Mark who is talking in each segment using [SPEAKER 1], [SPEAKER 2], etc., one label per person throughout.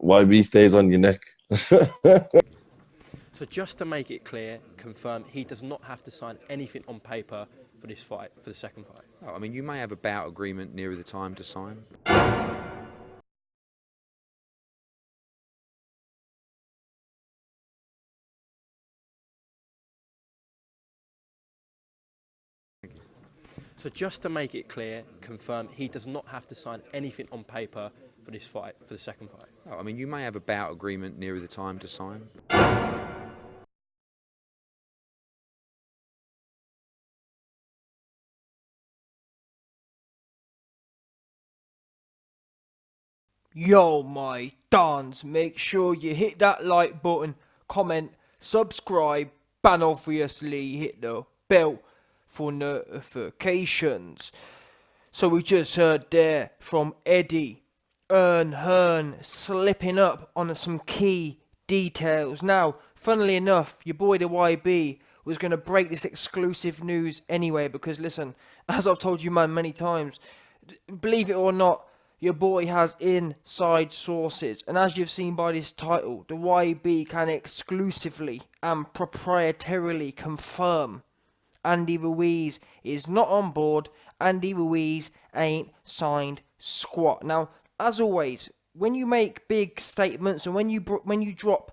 [SPEAKER 1] YB stays on your neck.
[SPEAKER 2] So just to make it clear, confirm he does not have to sign anything on paper for this fight, for the second fight.
[SPEAKER 3] Oh, I mean, you may have a bout agreement nearer the time to sign.
[SPEAKER 2] So just to make it clear, confirm he does not have to sign anything on paper for this fight, for the second fight.
[SPEAKER 3] Oh, I mean, you may have a bout agreement nearer the time to sign.
[SPEAKER 4] Yo, my dons, make sure you hit that like button, comment, subscribe, and obviously hit the bell for notifications. So we just heard there from Eddie Hearn slipping up on some key details. Now, funnily enough, your boy the YB was going to break this exclusive news anyway, because listen, as I've told you man many times, believe it or not, your boy has inside sources, and as you've seen by this title, the YB can exclusively and proprietarily confirm Andy Ruiz is not on board. Andy Ruiz ain't signed squat. Now, as always, when you make big statements and when you drop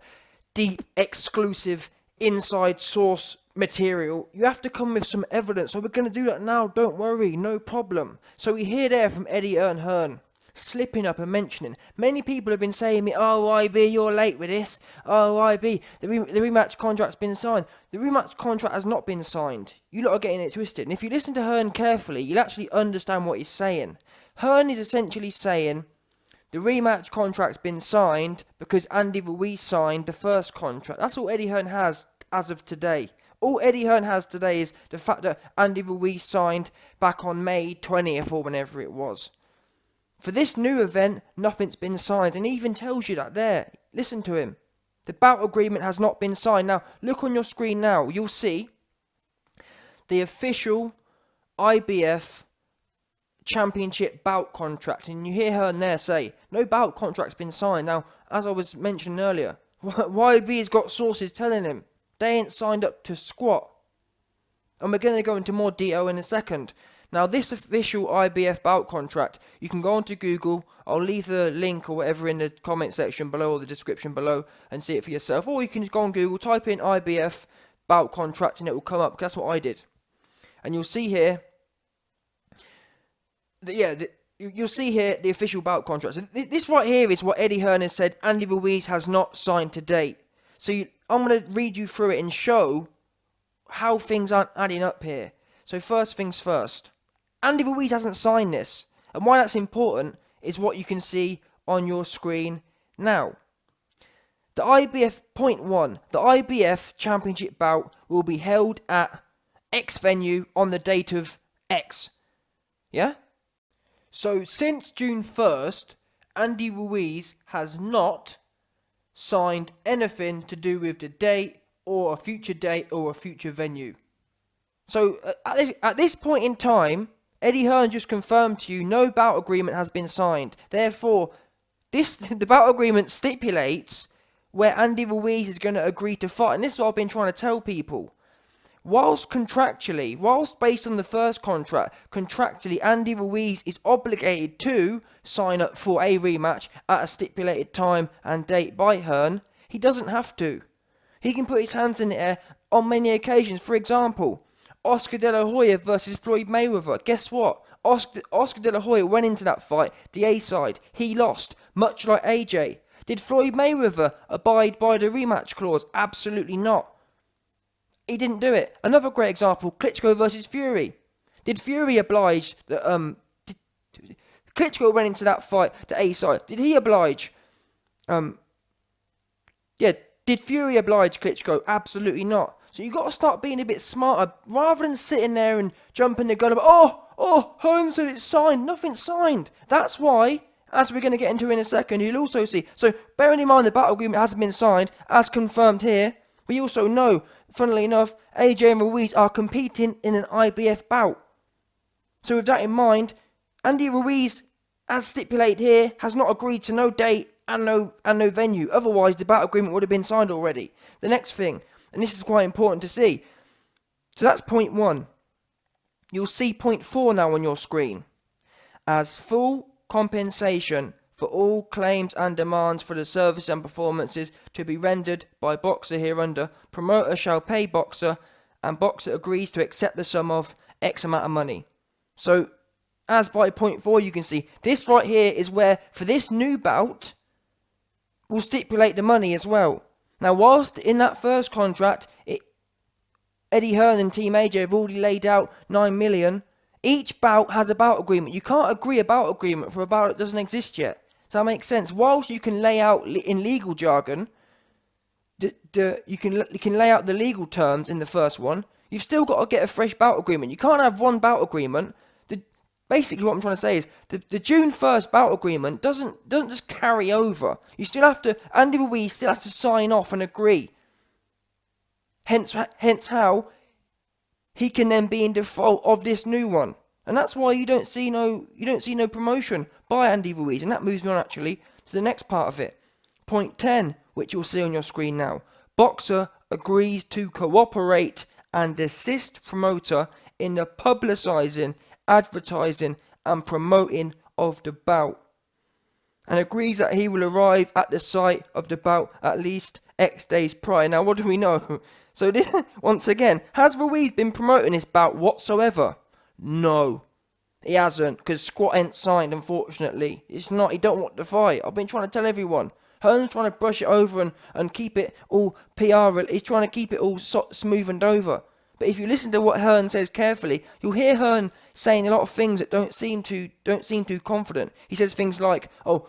[SPEAKER 4] deep, exclusive, inside source material, you have to come with some evidence. So we're going to do that now. Don't worry, no problem. So we hear there from Eddie Hearn slipping up and mentioning. Many people have been saying me, oh YB, you're late with this. Oh YB, the rematch contract's been signed. The rematch contract has not been signed. You lot are getting it twisted. And if you listen to Hearn carefully, you'll actually understand what he's saying. Hearn is essentially saying the rematch contract's been signed because Andy Ruiz signed the first contract. That's all Eddie Hearn has as of today. All Eddie Hearn has today is the fact that Andy Ruiz signed back on May 20th or whenever it was. For this new event, nothing's been signed, and he even tells you that there. Listen to him. The bout agreement has not been signed. Now, look on your screen now. You'll see the official IBF Championship bout contract, and you hear her in there say, no bout contract's been signed. Now, as I was mentioning earlier, YB's got sources telling him they ain't signed up to squat. And we're going to go into more detail in a second. Now, this official IBF bout contract, you can go onto Google. I'll leave the link or whatever in the comment section below or the description below and see it for yourself. Or you can go on Google, type in IBF bout contract, and it will come up. That's what I did. And you'll see here, you'll see here the official bout contract. So this right here is what Eddie Hearn has said Andy Ruiz has not signed to date. So I'm going to read you through it and show how things aren't adding up here. So first things first. Andy Ruiz hasn't signed this. And why that's important is what you can see on your screen now. The IBF, point 1, the IBF Championship bout will be held at X venue on the date of X. Yeah? So since June 1st, Andy Ruiz has not signed anything to do with the date or a future venue. So at this point in time, Eddie Hearn just confirmed to you no bout agreement has been signed. Therefore, the bout agreement stipulates where Andy Ruiz is going to agree to fight. And this is what I've been trying to tell people. Whilst based on the first contract, contractually Andy Ruiz is obligated to sign up for a rematch at a stipulated time and date by Hearn, he doesn't have to. He can put his hands in the air on many occasions. For example, Oscar De La Hoya versus Floyd Mayweather. Guess what? Oscar De La Hoya went into that fight, the A side. He lost, much like AJ. Did Floyd Mayweather abide by the rematch clause? Absolutely not. He didn't do it. Another great example, Klitschko versus Fury. Did Fury oblige? Klitschko went into that fight, the A side. Did he oblige? Did Fury oblige Klitschko? Absolutely not. So you got to start being a bit smarter, rather than sitting there and jumping the gun about, Hearn said it's signed. Nothing's signed. That's why, as we're going to get into in a second, you'll also see. So bearing in mind the battle agreement hasn't been signed, as confirmed here, we also know, funnily enough, AJ and Ruiz are competing in an IBF bout. So with that in mind, Andy Ruiz, as stipulated here, has not agreed to no date and no venue. Otherwise, the bout agreement would have been signed already. The next thing, and this is quite important to see. So that's point 1. You'll see point 4 now on your screen. As full compensation for all claims and demands for the service and performances to be rendered by boxer hereunder, promoter shall pay boxer, and boxer agrees to accept the sum of X amount of money. So, as by point 4 you can see, this right here is where, for this new bout, we'll stipulate the money as well. Now, whilst in that first contract, Eddie Hearn and Team AJ have already laid out 9 million. Each bout has a bout agreement. You can't agree a bout agreement for a bout that doesn't exist yet. Does that make sense? Whilst you can lay out in legal jargon, you can lay out the legal terms in the first one, you've still got to get a fresh bout agreement. You can't have one bout agreement. Basically what I'm trying to say is the June 1st bout agreement doesn't just carry over. You still have to, Andy Ruiz still has to sign off and agree. Hence how he can then be in default of this new one. And that's why you don't see no promotion by Andy Ruiz. And that moves me on actually to the next part of it. Point 10, which you'll see on your screen now. Boxer agrees to cooperate and assist promoter in the publicising, advertising and promoting of the bout. And agrees that he will arrive at the site of the bout at least X days prior. Now what do we know? So this, once again, has Ruiz been promoting this bout whatsoever? No, he hasn't, because squat ain't signed, unfortunately. It's not, he don't want to fight. I've been trying to tell everyone. Hearn's trying to brush it over and keep it all PR. He's trying to keep it all smoothened over. But if you listen to what Hearn says carefully, you'll hear Hearn saying a lot of things that don't seem too confident. He says things like, "Oh,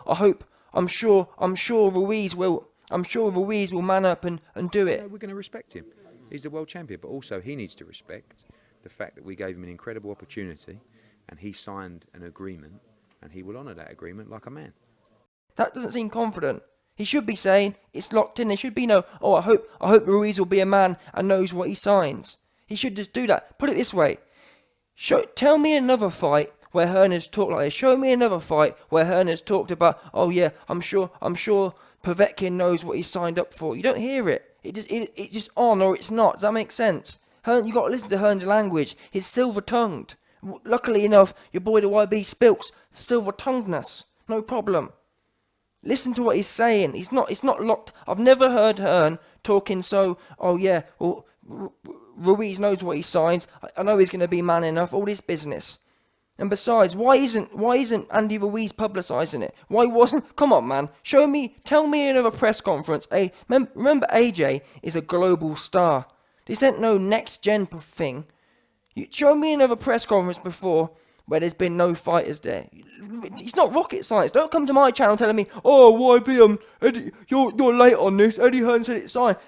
[SPEAKER 4] I'm sure Ruiz will man up and do it."
[SPEAKER 3] Yeah, we're going to respect him. He's the world champion, but also he needs to respect the fact that we gave him an incredible opportunity, and he signed an agreement, and he will honour that agreement like a man.
[SPEAKER 4] That doesn't seem confident. He should be saying it's locked in. There should be no, "Oh, I hope Ruiz will be a man and knows what he signs." He should just do that. Put it this way. Tell me another fight where Hearn has talked like this. Show me another fight where Hearn has talked about, "Oh yeah, I'm sure Povetkin knows what he signed up for." You don't hear it. It's just on or it's not. Does that make sense? Hearn, you got to listen to Hearn's language. He's silver-tongued. Luckily enough, your boy the YB Spilks, silver-tonguedness. No problem. Listen to what he's saying. It's not locked. I've never heard Hearn talking so, "Oh yeah, well, Ruiz knows what he signs. I know he's going to be man enough." All this business. And besides, why isn't Andy Ruiz publicising it? Why wasn't? Come on, man. Tell me another press conference. Remember, AJ is a global star. This ain't no next gen thing. Show me another press conference before where there's been no fighters there. It's not rocket science. Don't come to my channel telling me, "Oh, YB, Eddie, you're late on this. Eddie Hearn said it's signed."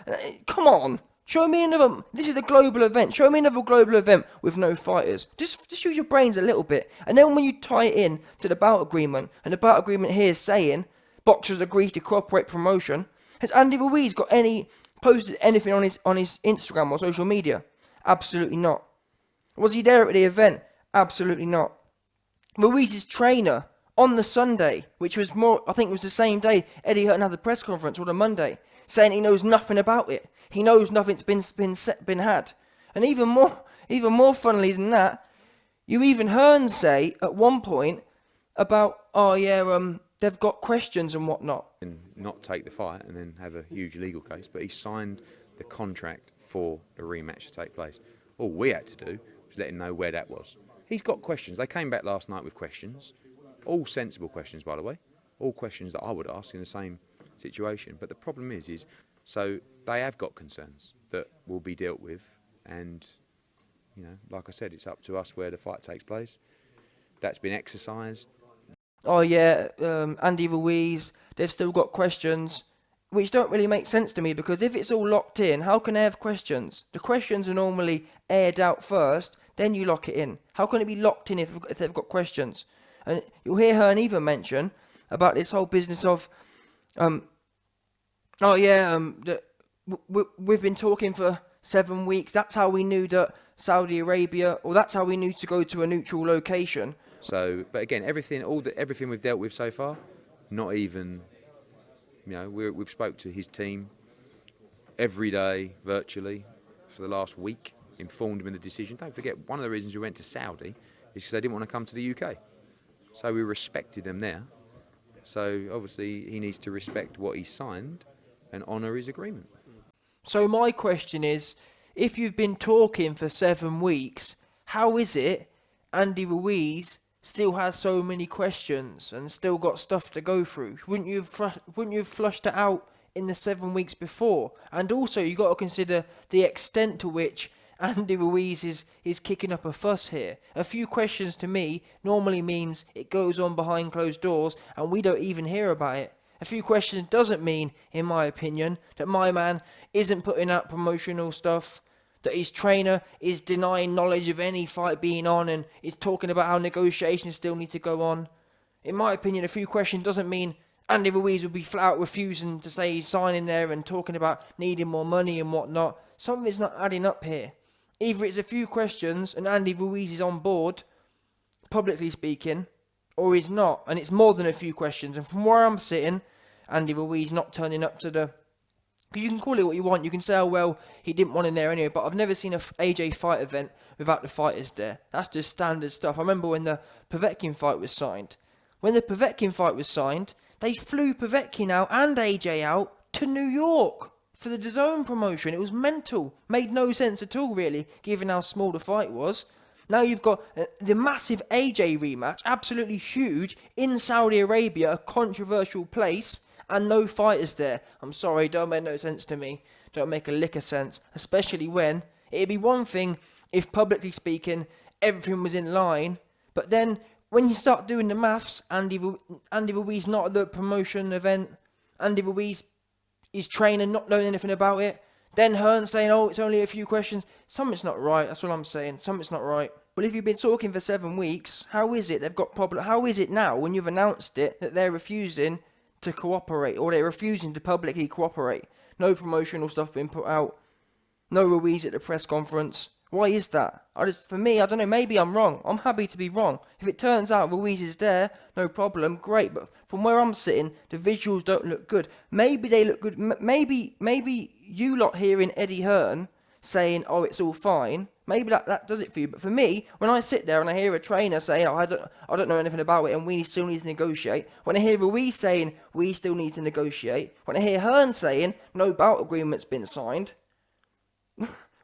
[SPEAKER 4] Come on. Show me another. This is a global event. Show me another global event with no fighters. Just use your brains a little bit. And then when you tie it in to the bout agreement, and the bout agreement here is saying boxers agree to cooperate promotion, has Andy Ruiz posted anything on his Instagram or social media? Absolutely not. Was he there at the event? Absolutely not. Ruiz's trainer on the Sunday, which was I think it was the same day Eddie Hearn had the press conference, or the Monday, saying he knows nothing about it. He knows nothing's been had. And even more funnily than that, you even Hearn say at one point about, "Oh yeah, they've got questions and whatnot."
[SPEAKER 3] And not take the fight and then have a huge legal case, but he signed the contract for the rematch to take place. All we had to do was let him know where that was. He's got questions. They came back last night with questions. All sensible questions, by the way. All questions that I would ask in the same situation. But the problem is so they have got concerns that will be dealt with, and like I said, it's up to us where the fight takes place. That's been exercised.
[SPEAKER 4] Oh yeah, Andy Ruiz, they've still got questions, which don't really make sense to me, because if it's all locked in, how can they have questions? The questions are normally aired out first, then you lock it in. How can it be locked in if they've got questions? And you'll hear Hearn even mention about this whole business of we've been talking for 7 weeks. That's how we knew that Saudi Arabia, or that's how we knew to go to a neutral location.
[SPEAKER 3] So, but again, everything we've dealt with so far, not even You know, we've spoke to his team every day virtually for the last week, informed him of the decision. Don't forget, one of the reasons we went to Saudi is because they didn't want to come to the UK. So we respected them there. So obviously he needs to respect what he signed and honour his agreement.
[SPEAKER 4] So my question is, if you've been talking for 7 weeks, how is it Andy Ruiz still has so many questions and still got stuff to go through? Wouldn't you have flushed it out in the 7 weeks before? And also, you got to consider the extent to which Andy Ruiz is kicking up a fuss here. A few questions to me normally means it goes on behind closed doors and we don't even hear about it. A few questions doesn't mean, in my opinion, that my man isn't putting out promotional stuff, that his trainer is denying knowledge of any fight being on and is talking about how negotiations still need to go on. In my opinion, a few questions doesn't mean Andy Ruiz will be flat out refusing to say he's signing there and talking about needing more money and whatnot. Something's not adding up here. Either it's a few questions and Andy Ruiz is on board, publicly speaking, or he's not, and it's more than a few questions. And from where I'm sitting, Andy Ruiz not turning up to the... Because you can call it what you want. You can say, oh, well, he didn't want him there anyway. But I've never seen a AJ fight event without the fighters there. That's just standard stuff. I remember when the Povetkin fight was signed. When the Povetkin fight was signed, they flew Povetkin out and AJ out to New York for the DAZN promotion. It was mental. Made no sense at all, really, given how small the fight was. Now you've got the massive AJ rematch, absolutely huge, in Saudi Arabia, a controversial place, and no fighters there. I'm sorry, don't make no sense to me. Don't make a lick of sense. Especially when it'd be one thing if, publicly speaking, everything was in line. But then, when you start doing the maths, Andy Ruiz not at the promotion event. Andy Ruiz, his trainer not knowing anything about it. Then Hearn saying, oh, it's only a few questions. Something's not right, that's what I'm saying. Something's not right. Well, if you've been talking for 7 weeks, how is it they've got problem? How is it now, when you've announced it, that they're refusing to cooperate, or they're refusing to publicly cooperate? No promotional stuff being put out. No Ruiz at the press conference. Why is that? For me, I don't know, maybe I'm wrong. I'm happy to be wrong. If it turns out Ruiz is there, no problem, great. But from where I'm sitting, the visuals don't look good. Maybe they look good. Maybe you lot hearing Eddie Hearn saying, oh, it's all fine. Maybe that does it for you. But for me, when I sit there and I hear a trainer saying, oh, I don't know anything about it and we still need to negotiate. When I hear Ruiz saying, we still need to negotiate. When I hear Hearn saying, no bout agreement's been signed.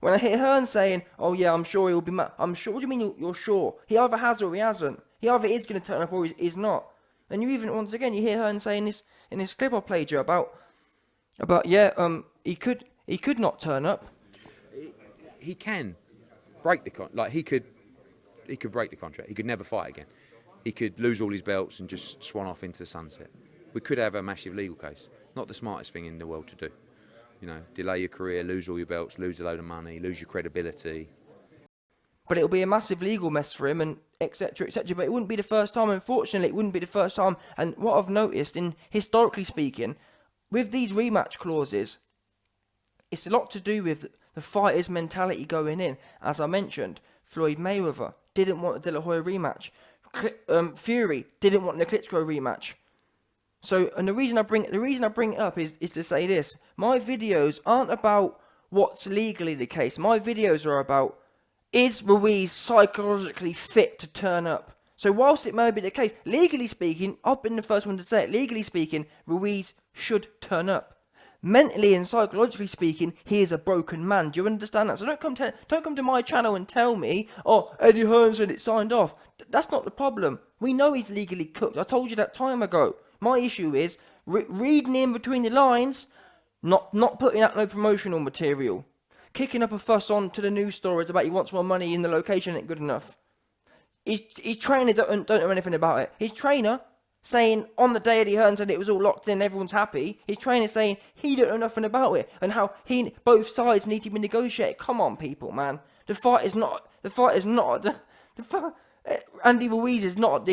[SPEAKER 4] When I hear Hearn saying, oh yeah, I'm sure he'll be I'm sure, what do you mean you're sure? He either has or he hasn't. He either is going to turn up or he's not. And you even, once again, you hear Hearn saying this in this clip I played you about he could not turn up.
[SPEAKER 3] He can break the contract. He could break the contract. He could never fight again. He could lose all his belts and just swan off into the sunset. We could have a massive legal case. Not the smartest thing in the world to do. You know, delay your career, lose all your belts, lose a load of money, lose your credibility.
[SPEAKER 4] But it'll be a massive legal mess for him, and etc., etc. But it wouldn't be the first time. Unfortunately, it wouldn't be the first time. And what I've noticed, historically speaking, with these rematch clauses, it's a lot to do with the fighter's mentality going in. As I mentioned, Floyd Mayweather didn't want the De La Hoya rematch. Fury didn't want the Klitschko rematch. So, and the reason I bring it up is to say this: my videos aren't about what's legally the case. My videos are about, is Ruiz psychologically fit to turn up? So whilst it may be the case, legally speaking, I've been the first one to say it, legally speaking, Ruiz should turn up. Mentally and psychologically speaking, he is a broken man. Do you understand that? So don't come to my channel and tell me, oh, Eddie Hearn said it signed off. That's not the problem. We know he's legally cooked. I told you that time ago. My issue is reading in between the lines, not putting out no promotional material, kicking up a fuss on to the news stories about he wants more money in the location ain't good enough. His trainer don't know anything about it. His trainer saying on the day Eddie Hearn said it was all locked in, everyone's happy. His trainer saying he don't know nothing about it and how both sides need to be negotiated. Come on, people, man. Andy Ruiz is not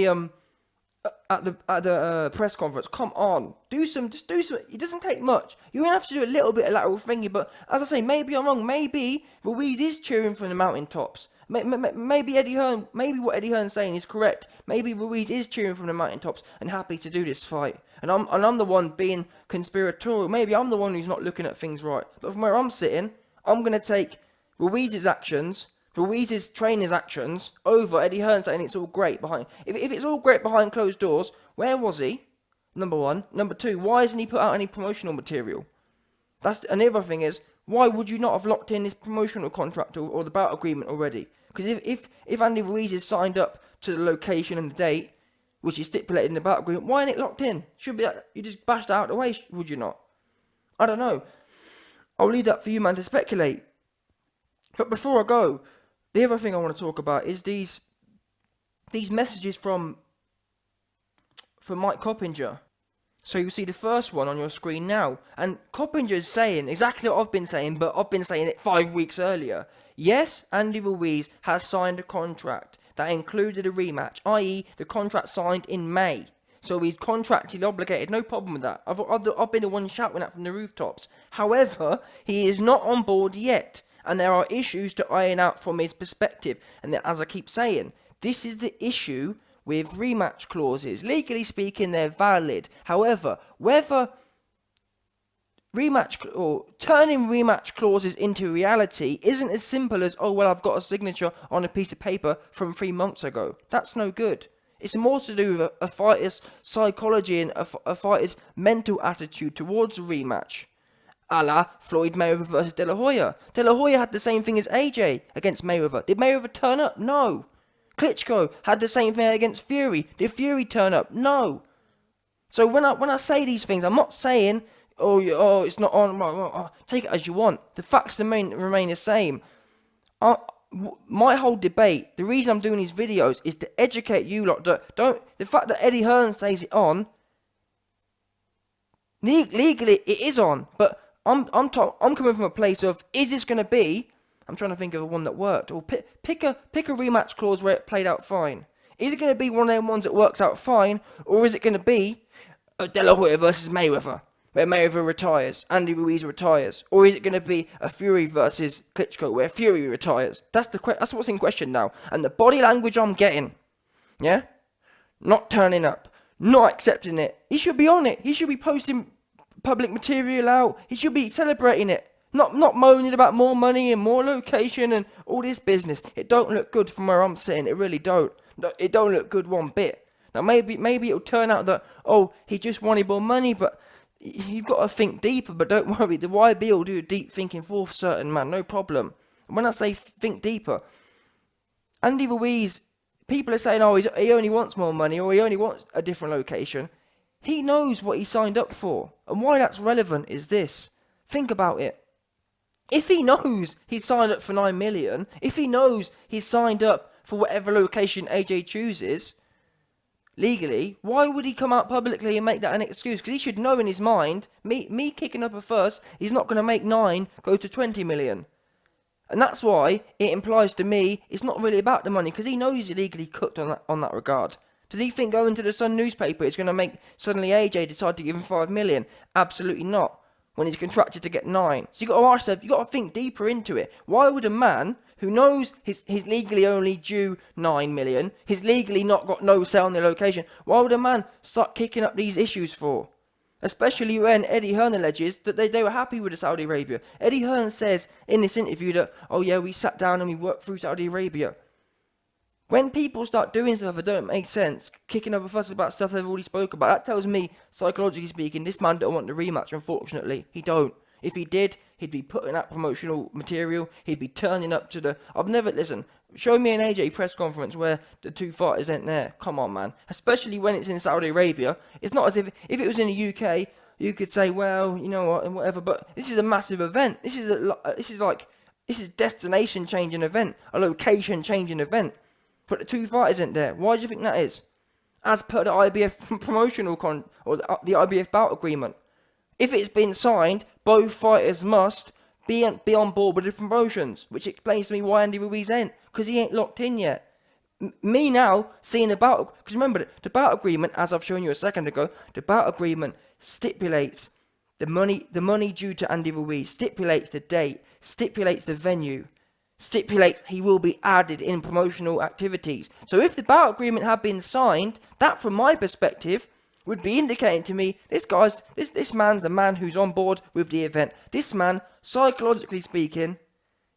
[SPEAKER 4] at the press conference. Come on, just do some. It doesn't take much. You have to do a little bit of lateral thinking, but as I say, maybe I'm wrong. Maybe Ruiz is cheering from the mountaintops. Maybe Eddie Hearn, maybe what Eddie Hearn's saying is correct. Maybe Ruiz is cheering from the mountaintops and happy to do this fight. And I'm the one being conspiratorial. Maybe I'm the one who's not looking at things right. But from where I'm sitting, I'm going to take Ruiz's actions, Ruiz's trainer's actions, over Eddie Hearn saying it's all great behind. If it's all great behind closed doors, where was he? Number one. Number two, why hasn't he put out any promotional material? And the other thing is, why would you not have locked in this promotional contract or the bout agreement already? Because if Andy Ruiz is signed up to the location and the date, which is stipulated in the bout agreement, why ain't it locked in? Should be you just bashed it out of the way, would you not? I don't know. I'll leave that for you, man, to speculate. But before I go, the other thing I want to talk about is these messages from Mike Coppinger. So you see the first one on your screen now. And Coppinger's saying exactly what I've been saying, but I've been saying it 5 weeks earlier. Yes, Andy Ruiz has signed a contract that included a rematch, i.e. the contract signed in May. So he's contractually obligated, no problem with that. I've been the one shouting that from the rooftops. However, he is not on board yet. And there are issues to iron out from his perspective. And as I keep saying, this is the issue with rematch clauses. Legally speaking, they're valid. However, whether rematch or turning rematch clauses into reality isn't as simple as, oh, well, I've got a signature on a piece of paper from 3 months ago. That's no good. It's more to do with a fighter's psychology and a fighter's mental attitude towards a rematch. A la Floyd Mayweather versus De La Hoya. De La Hoya had the same thing as AJ against Mayweather. Did Mayweather turn up? No. Klitschko had the same thing against Fury. Did Fury turn up? No. So when I say these things, I'm not saying, oh, it's not on. Take it as you want. The facts remain the same. My whole debate, the reason I'm doing these videos is to educate you lot. The fact that Eddie Hearn says it on, legally it is on, but I'm coming from a place of, is this going to be? I'm trying to think of one that worked. Or pick a rematch clause where it played out fine. Is it going to be one of them ones that works out fine, or is it going to be a De La Hoya versus Mayweather, where Mayweather retires, Andy Ruiz retires, or is it going to be a Fury versus Klitschko, where Fury retires? That's what's in question now. And the body language I'm getting, yeah, not turning up, not accepting it. He should be on it. He should be posting public material out. He should be celebrating it. Not moaning about more money and more location and all this business. It don't look good from where I'm sitting. It really don't. It don't look good one bit. Now maybe it'll turn out that, oh, he just wanted more money, but you've got to think deeper. But don't worry, the YB will do deep thinking for certain, man. No problem. And when I say think deeper, Andy Ruiz, people are saying, oh, he only wants more money or he only wants a different location. He knows what he signed up for. And why that's relevant is this. Think about it. If he knows he's signed up for 9 million, if he knows he's signed up for whatever location AJ chooses, legally, why would he come out publicly and make that an excuse? Because he should know in his mind, me kicking up a fuss, he's not going to make 9 go to 20 million. And that's why it implies to me it's not really about the money, because he knows he's illegally cooked on that regard. Does he think going to the Sun newspaper is going to make suddenly AJ decide to give him 5 million? Absolutely not. When he's contracted to get 9. So you've got to ask yourself, you've got to think deeper into it. Why would a man who knows he's legally only due 9 million, he's legally not got no say on the location, why would a man start kicking up these issues for? Especially when Eddie Hearn alleges that they were happy with the Saudi Arabia. Eddie Hearn says in this interview that, oh yeah, we sat down and we worked through Saudi Arabia. When people start doing stuff that don't make sense, kicking up a fuss about stuff they've already spoke about, that tells me, psychologically speaking, this man don't want the rematch, unfortunately. He don't. If he did, he'd be putting out promotional material, he'd be turning up to the... Listen, show me an AJ press conference where the two fighters ain't there. Come on, man. Especially when it's in Saudi Arabia. It's not as if it was in the UK, you could say, well, you know what, and whatever, but this is a massive event. This is destination changing event, a location changing event. But the two fighters ain't there. Why do you think that is? As per the IBF promotional or the IBF bout agreement. If it's been signed, both fighters must be on board with the promotions, which explains to me why Andy Ruiz ain't, because he ain't locked in yet. Me now seeing the bout, because remember the bout agreement, as I've shown you a second ago, the bout agreement stipulates the money due to Andy Ruiz, stipulates the date, stipulates the venue. Stipulates he will be added in promotional activities. So if the bout agreement had been signed, that from my perspective would be indicating to me this man's a man who's on board with the event. This man, psychologically speaking,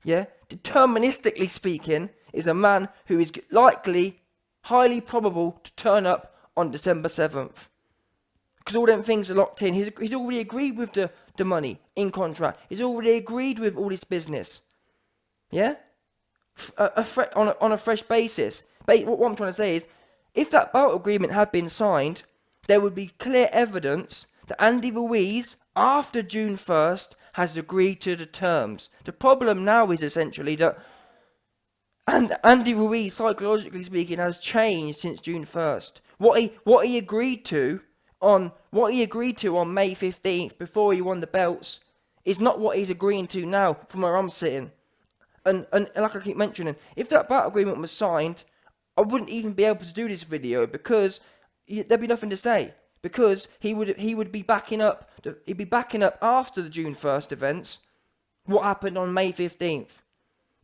[SPEAKER 4] deterministically speaking, is a man who is likely, highly probable to turn up on December 7th. Because all them things are locked in. He's already agreed with the money in contract. He's already agreed with all this business. Yeah? On a fresh basis. What I'm trying to say is, if that Bout agreement had been signed, there would be clear evidence that Andy Ruiz, after June 1st, has agreed to the terms. The problem now is essentially that Andy Ruiz, psychologically speaking, has changed since June 1st. What he agreed to on May 15th, before he won the belts, is not what he's agreeing to now, from where I'm sitting. And like I keep mentioning, if that Bout agreement was signed, I wouldn't even be able to do this video, because there'd be nothing to say. Because he would be backing up. He'd be backing up after the June 1st events what happened on May 15th,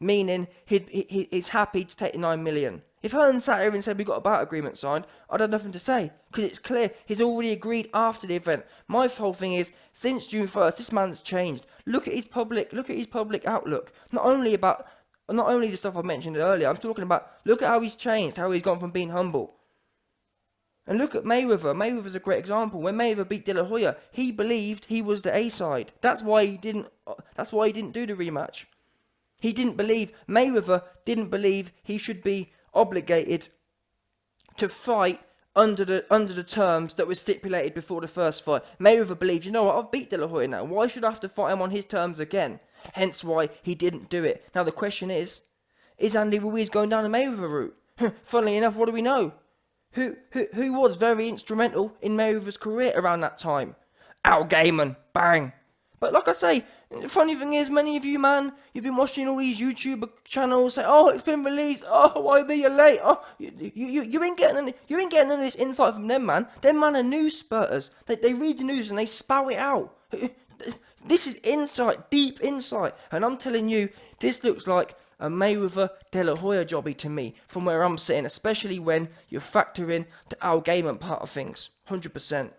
[SPEAKER 4] meaning he's happy to take the 9 million. If Hearn sat here and said we got a Bout agreement signed, I'd have nothing to say, because it's clear he's already agreed after the event. My whole thing is, since June 1st, this man's changed. Look at his public outlook. Not only the stuff I mentioned earlier. I'm talking about, look at how he's changed, how he's gone from being humble. And look at Mayweather. Mayweather's a great example. When Mayweather beat De La Hoya, he believed he was the A-side. That's why he didn't do the rematch. Mayweather didn't believe he should be obligated to fight under the terms that were stipulated before the first fight. Mayweather believed, you know what, I've beat De La Hoya now. Why should I have to fight him on his terms again? Hence why he didn't do it. Now the question is Andy Ruiz going down the Mayweather route? Funnily enough, what do we know? Who was very instrumental in Mayweather's career around that time? Al Gaiman, bang. But like I say, the funny thing is, many of you, man, you've been watching all these YouTube channels say, oh, it's been released, oh, why be you late? Oh, you ain't getting any of this insight from them, man. Them man are news spurters. They read the news and they spout it out. This is insight, deep insight. And I'm telling you, this looks like a Mayweather De La Hoya jobby to me, from where I'm sitting, especially when you factor in the Al Gaiman part of things. 100%.